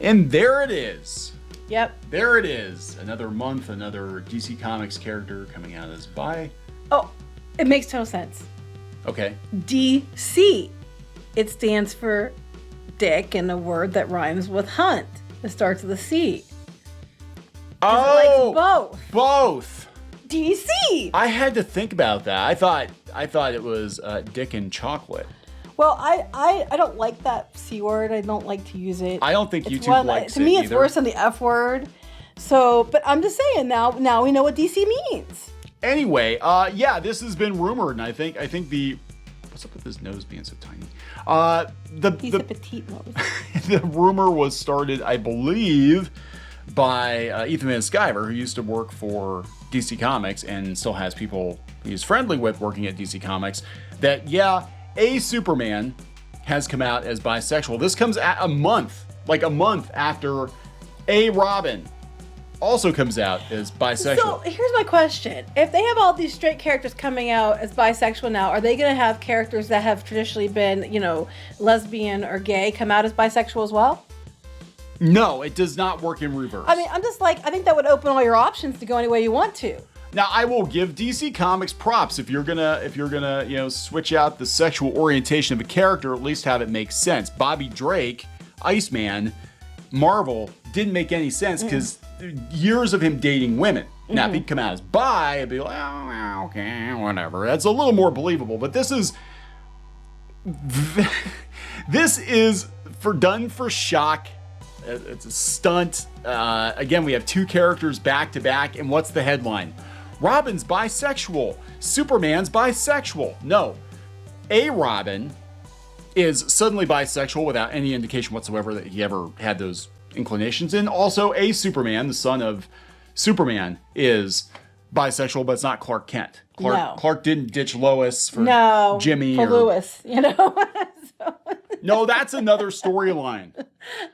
And there it is. Yep. There it is. Another month, another DC Comics character coming out as bi. Oh, it makes total sense. Okay. DC. It stands for dick and a word that rhymes with hunt. It starts with a C. Oh, it likes both. Both. DC. I had to think about that. I thought it was dick and chocolate. Well, I don't like that C word. I don't like to use it. I don't think YouTube likes it. To me, either. it's worse than the F word. So, but I'm just saying now we know what DC means. Anyway, yeah, this has been rumored, and I think the what's up with his nose being so tiny? He's a petite nose. The rumor was started, I believe, by Ethan Van Sciver, who used to work for DC Comics and still has people he's friendly with working at DC Comics, that, yeah, a Superman has come out as bisexual. This comes at a month after a Robin also comes out as bisexual. So here's my question. If they have all these straight characters coming out as bisexual now, are they going to have characters that have traditionally been, lesbian or gay come out as bisexual as well? No, it does not work in reverse. I mean, I'm just like, I think that would open all your options to go any way you want to. Now, I will give DC Comics props if you're gonna switch out the sexual orientation of a character, at least have it make sense. Bobby Drake, Iceman, Marvel didn't make any sense because years of him dating women. Now, if he'd come out as bi, I'd be like, oh, okay, whatever. That's a little more believable. But this is done for shock. It's a stunt. Again, we have two characters back to back, and what's the headline? Robin's bisexual. Superman's bisexual. No. A Robin is suddenly bisexual without any indication whatsoever that he ever had those inclinations. And also a Superman, the son of Superman, is bisexual, but it's not Clark Kent. Clark didn't ditch Lois for Jimmy. For Lewis, No, that's another storyline.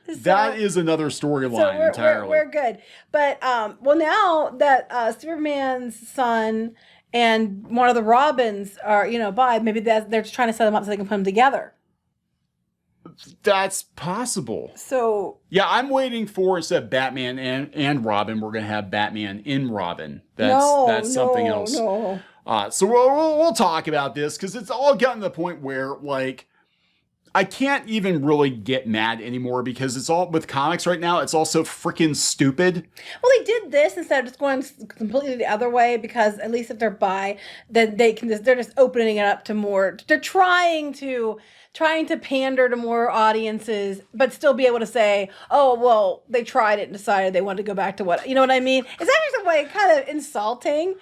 That is another storyline entirely. We're good. But, now that Superman's son and one of the Robins are, bi, maybe they're just trying to set them up so they can put them together. That's possible. So yeah, I'm waiting for, instead of Batman and Robin, we're going to have Batman in Robin. That's something else. No. So we'll talk about this because it's all gotten to the point where, like, I can't even really get mad anymore because it's all with comics right now. It's all so freaking stupid. Well, they did this instead of just going completely the other way, because at least if they're bi, then they're just opening it up to more. They're trying to pander to more audiences, but still be able to say, oh, well, they tried it and decided they wanted to go back to what, you know what I mean? It's actually some way kind of insulting.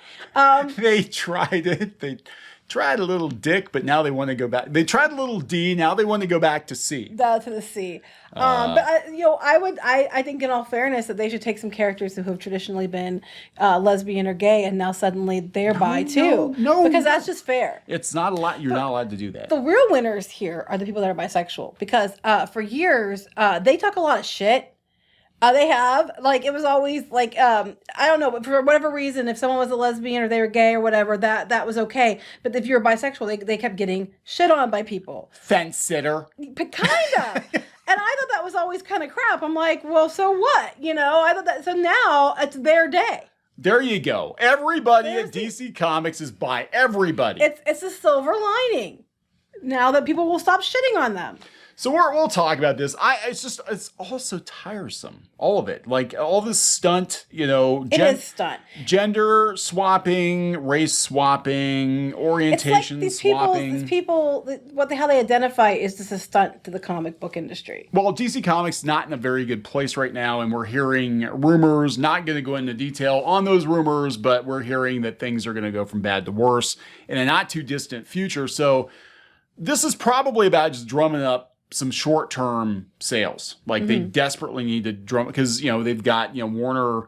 They tried it. They tried a little dick, but now they want to go back. They tried a little D, now they want to go back to C. To the C. But I think in all fairness that they should take some characters who have traditionally been lesbian or gay, and now suddenly they're bi too. No, because that's just fair. It's not not allowed to do that. The real winners here are the people that are bisexual, because for years they talk a lot of shit. They have, like, it was always like, I don't know, but for whatever reason, if someone was a lesbian or they were gay or whatever, that was okay. But if you're bisexual, they kept getting shit on by people. Fence sitter. Kinda. And I thought that was always kind of crap. I'm like, well, so what? I thought that, so now it's their day. There you go. Everybody at DC Comics is bi. Everybody. It's a silver lining. Now that people will stop shitting on them. So we'll talk about this. It's all so tiresome. All of it. Like, all this stunt, it is stunt. Gender swapping, race swapping, orientation swapping. These people, how they identify is just a stunt to the comic book industry. Well, DC Comics not in a very good place right now, and we're hearing rumors, not going to go into detail on those rumors, but we're hearing that things are going to go from bad to worse in a not too distant future. So this is probably about just drumming up some short-term sales. Like, they desperately need to drum, because, they've got, Warner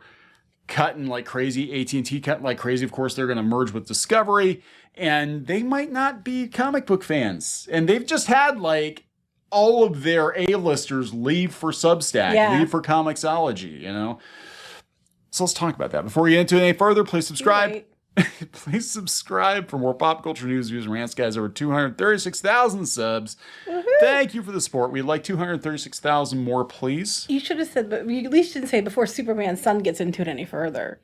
cutting like crazy, AT&T cutting like crazy. Of course, they're going to merge with Discovery, and they might not be comic book fans. And they've just had, like, all of their A-listers leave for Substack, leave for Comixology, So let's talk about that. Before we get into it any further, please subscribe. Please subscribe for more pop culture news, views, and rants, guys. Over 236,000 subs. Woohoo. Thank you for the support. We'd like 236,000 more, please. You should have said, but you at least didn't say before Superman's son gets into it any further.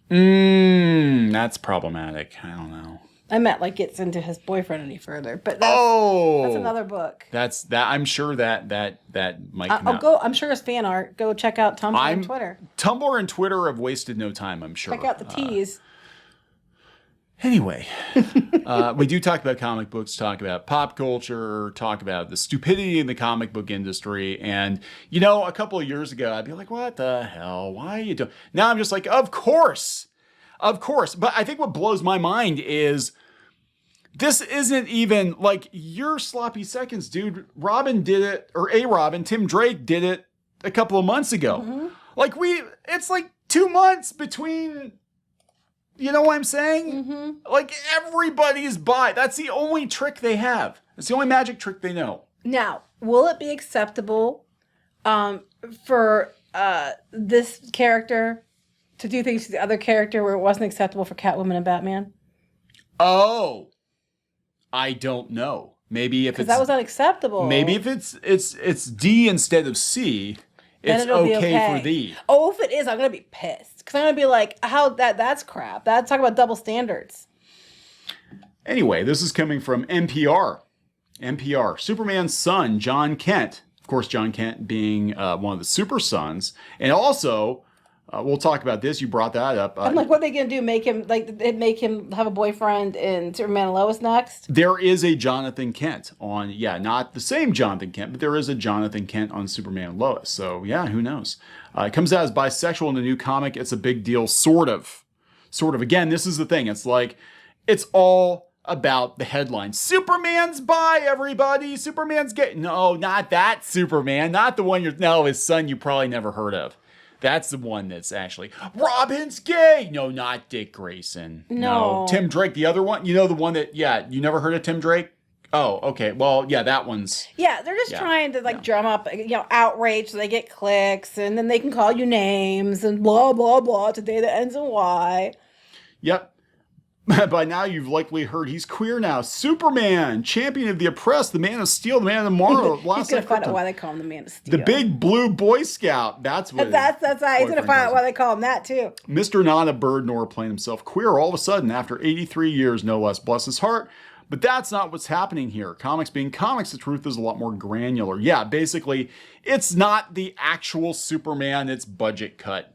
That's problematic. I don't know. I meant like gets into his boyfriend any further, but that's another book. That's that. I'm sure that might come out. I'm sure it's fan art. Go check out Tumblr and Twitter. Tumblr and Twitter have wasted no time, I'm sure. Check out the teas. Anyway, we do talk about comic books, talk about pop culture, talk about the stupidity in the comic book industry. And, you know, a couple of years ago, I'd be like, what the hell? Why are you doing? Now I'm just like, of course. But I think what blows my mind is this isn't even like your sloppy seconds, dude. Robin did it, or Robin, Tim Drake did it a couple of months ago. Mm-hmm. Like it's like 2 months between. You know what I'm saying? Mm-hmm. Like, everybody's that's the only trick they have. It's the only magic trick they know. Now, will it be acceptable for this character to do things to the other character where it wasn't acceptable for Catwoman and Batman? Oh, I don't know. Maybe if it's... Because that was unacceptable. Maybe if it's D instead of C... It's okay for thee. Oh, if it is, I'm going to be pissed. Because I'm going to be like, that's crap. That's talking about double standards. Anyway, this is coming from NPR. NPR. Superman's son, John Kent. Of course, John Kent being one of the Super Sons. And also, we'll talk about this. You brought that up. I'm like, what are they going to do? Make him have a boyfriend in Superman and Lois next? There is a Jonathan Kent on, not the same Jonathan Kent, but there is a Jonathan Kent on Superman and Lois. So, yeah, who knows? It comes out as bisexual in the new comic. It's a big deal, sort of. Again, this is the thing. It's like, it's all about the headline. Superman's bi, everybody. Superman's gay. No, not that Superman. Not the one his son you probably never heard of. That's the one that's actually, Robin's gay. No, not Dick Grayson. No. Tim Drake, the other one. You know the one that, you never heard of Tim Drake? Oh, okay. Well, that one's. Yeah, they're just trying to drum up, outrage so they get clicks and then they can call you names and blah, blah, blah. Today that ends in Y. Yep. By now, you've likely heard he's queer now. Superman, champion of the oppressed, the Man of Steel, the Man of Tomorrow. He's going to find out why they call him the Man of Steel. The big blue Boy Scout. That's what. That's right. He's going to find out why they call him that too. Mr. Not a Bird nor playing himself queer all of a sudden after 83 years, no less. Bless his heart. But that's not what's happening here. Comics being comics, the truth is a lot more granular. Yeah, basically, it's not the actual Superman. It's budget cut.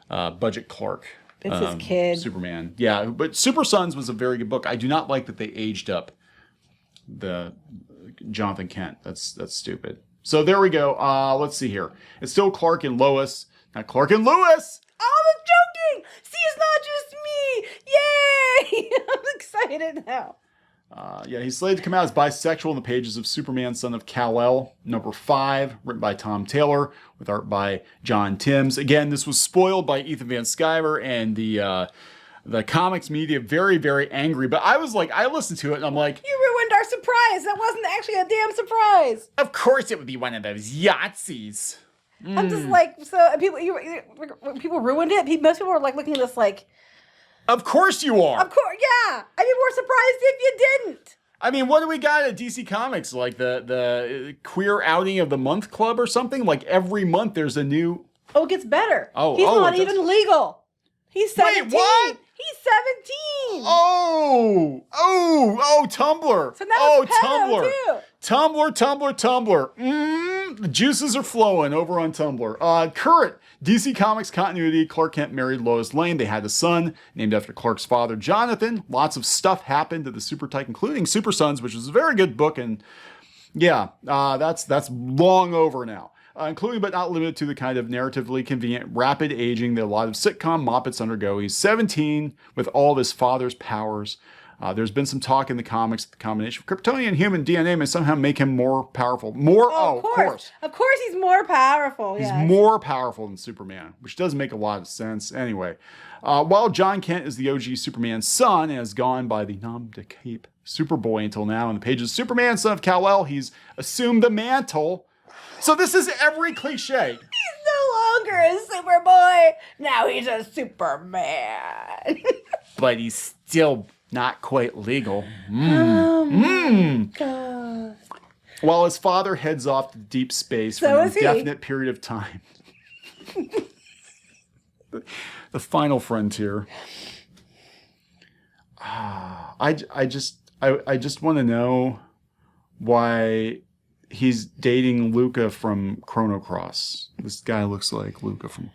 Budget Clark. It's his kid. Superman. Yeah, but Super Sons was a very good book. I do not like that they aged up the Jonathan Kent. That's stupid. So there we go. Let's see here. It's still Clark and Lois. Not Clark and Lewis! Oh, I'm joking! See, it's not just me! Yay! I'm excited now. He's slated to come out as bisexual in the pages of Superman, Son of Kal-El, number 5, written by Tom Taylor, with art by John Timms. Again, this was spoiled by Ethan Van Sciver and the comics media, very, very angry. But I was like, I listened to it and I'm like, you ruined our surprise. That wasn't actually a damn surprise. Of course it would be one of those Yahtzees. I'm just like, so people ruined it. Most people were like looking at this like, of course you are. Of course, yeah. I'd be more surprised if you didn't. I mean, what do we got at DC Comics? Like the queer outing of the month club or something? Like every month there's a new... Oh, it gets better. He's not even legal. He's 17. Wait, what? He's 17. Oh, Tumblr. So now it's pedo too. Tumblr. The juices are flowing over on Tumblr. Current DC Comics continuity. Clark Kent married Lois Lane. They had a son named after Clark's father, Jonathan. Lots of stuff happened to the Super Tyke, including Super Sons, which is a very good book. And that's long over now. Including but not limited to the kind of narratively convenient rapid aging that a lot of sitcom moppets undergo. He's 17 with all of his father's powers. There's been some talk in the comics that the combination of Kryptonian and human DNA may somehow make him more powerful. Of course. Of course he's more powerful. He's more powerful than Superman, which does make a lot of sense. Anyway, while John Kent is the OG Superman's son and has gone by the nom de cape Superboy until now, in the pages of Superman, Son of Kal-El, he's assumed the mantle. So this is every cliche. He's no longer a Superboy. Now he's a Superman. but he's still not quite legal. God. While his father heads off to deep space for an indefinite period of time. The final frontier. I just want to know why he's dating Luca from Chrono Cross. This guy looks like Luca from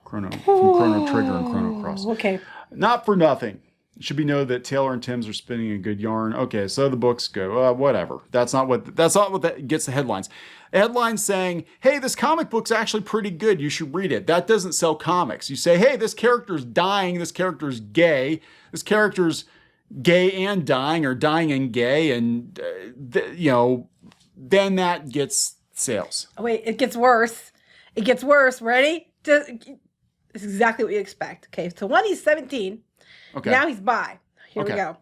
Chrono Trigger and Chrono Cross. Okay. Not for nothing. It should be noted that Taylor and Timms are spinning a good yarn. Okay, so the books go. Whatever. That's not what that gets the headlines. A headline saying, "Hey, this comic book's actually pretty good. You should read it." That doesn't sell comics. You say, "Hey, this character's dying. This character's gay. This character's gay and dying, or dying and gay," and then that gets sales. Oh, wait, it gets worse. It gets worse. Ready? It's exactly what you expect. Okay, so when he's 17. Okay. Now he's bi. Here we go.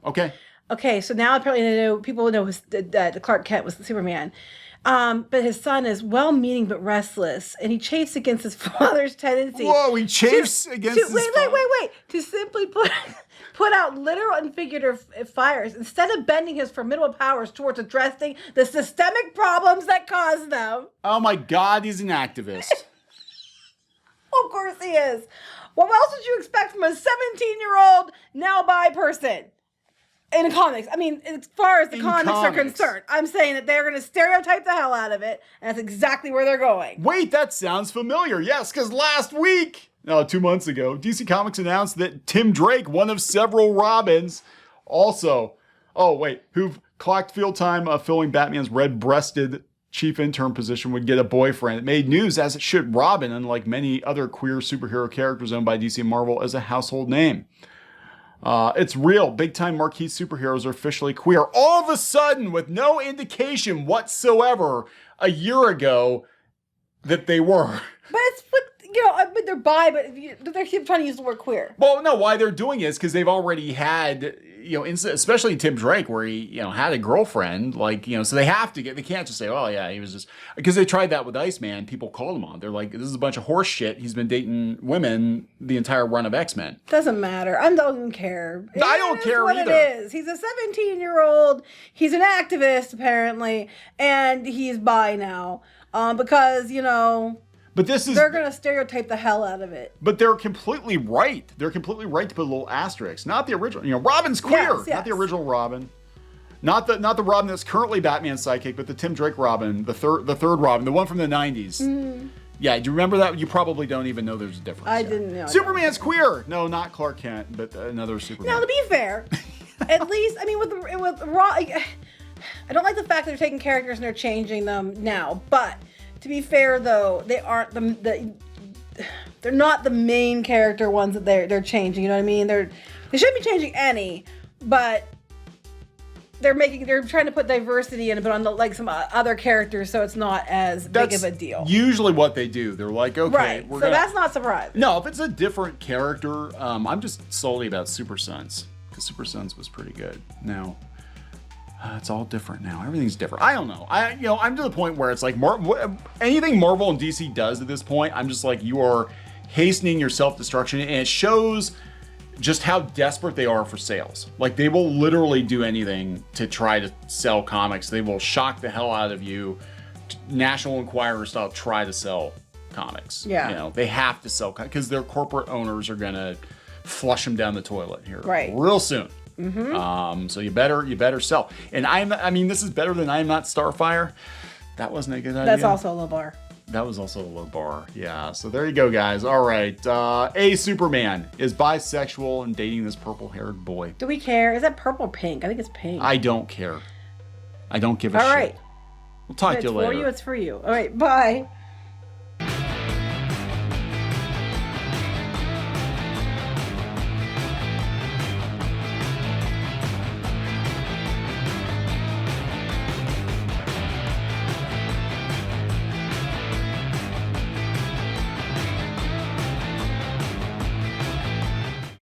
Okay, so now apparently people know that Clark Kent was the Superman. But his son is well-meaning but restless, and he chafes against his father's tendency. Whoa, he chafes against his father? Wait. To simply put out literal and figurative fires instead of bending his formidable powers towards addressing the systemic problems that cause them. Oh my God, he's an activist. Of course he is. What else would you expect from a 17-year-old now bi person in comics? I mean, as far as the comics are concerned, I'm saying that they're going to stereotype the hell out of it, and that's exactly where they're going. Wait, that sounds familiar. Yes, because last week, 2 months ago, DC Comics announced that Tim Drake, one of several Robins, who've clocked field time filling Batman's red-breasted chief intern position, would get a boyfriend. It made news, as it should. Robin, unlike many other queer superhero characters owned by DC and Marvel, is a household name. It's real. Big-time marquee superheroes are officially queer. All of a sudden, with no indication whatsoever a year ago that they were. But it's they're bi, but they're trying to use the word queer. Well, no, why they're doing it is because they've already had, especially Tim Drake, where he, had a girlfriend, so they have to they can't just say, oh yeah, he was just, because they tried that with Iceman. People called him on. They're like, this is a bunch of horse shit. He's been dating women the entire run of X-Men. Doesn't matter. I don't even care. I don't care either. It is. He's a 17-year-old. He's an activist, apparently, and he's bi now. Because, But they're going to stereotype the hell out of it. But they're completely right. They're completely right to put a little asterisk. Not the original. Robin's queer. Yes. Not the original Robin. Not the Robin that's currently Batman's sidekick, but the Tim Drake Robin, the third Robin, the one from the 90s. Mm. Yeah, do you remember that? You probably don't even know there's a difference. I didn't know. Superman's queer. No, not Clark Kent, but another Superman. Now, to be fair, at least, with Raw, I don't like the fact that they're taking characters and they're changing them now, but to be fair, though, they aren't they're not the main character ones that they're changing. You know what I mean? They shouldn't be changing any, but they're trying to put diversity in, but on some other characters, so it's not as big of a deal. Usually, what they do, they're like, okay, right. So that's not surprising. No, if it's a different character, I'm just salty about Super Sons, because Super Sons was pretty good. Now. It's all different now. Everything's different. I don't know. I'm to the point where it's like anything Marvel and DC does at this point, I'm just like, you are hastening your self-destruction, and it shows just how desperate they are for sales. Like, they will literally do anything to try to sell comics. They will shock the hell out of you. National Enquirer style, try to sell comics. Yeah. They have to sell because their corporate owners are gonna flush them down the toilet here real soon. Mm-hmm. So you better sell. And this is better than I Am Not Starfire. That wasn't a good idea. That's also a low bar. That was also a low bar. Yeah. So there you go, guys. All right. A Superman is bisexual and dating this purple-haired boy. Do we care? Is that purple or pink? I think it's pink. I don't care. I don't give a shit. All right. We'll talk to you later. It's for you. All right. Bye.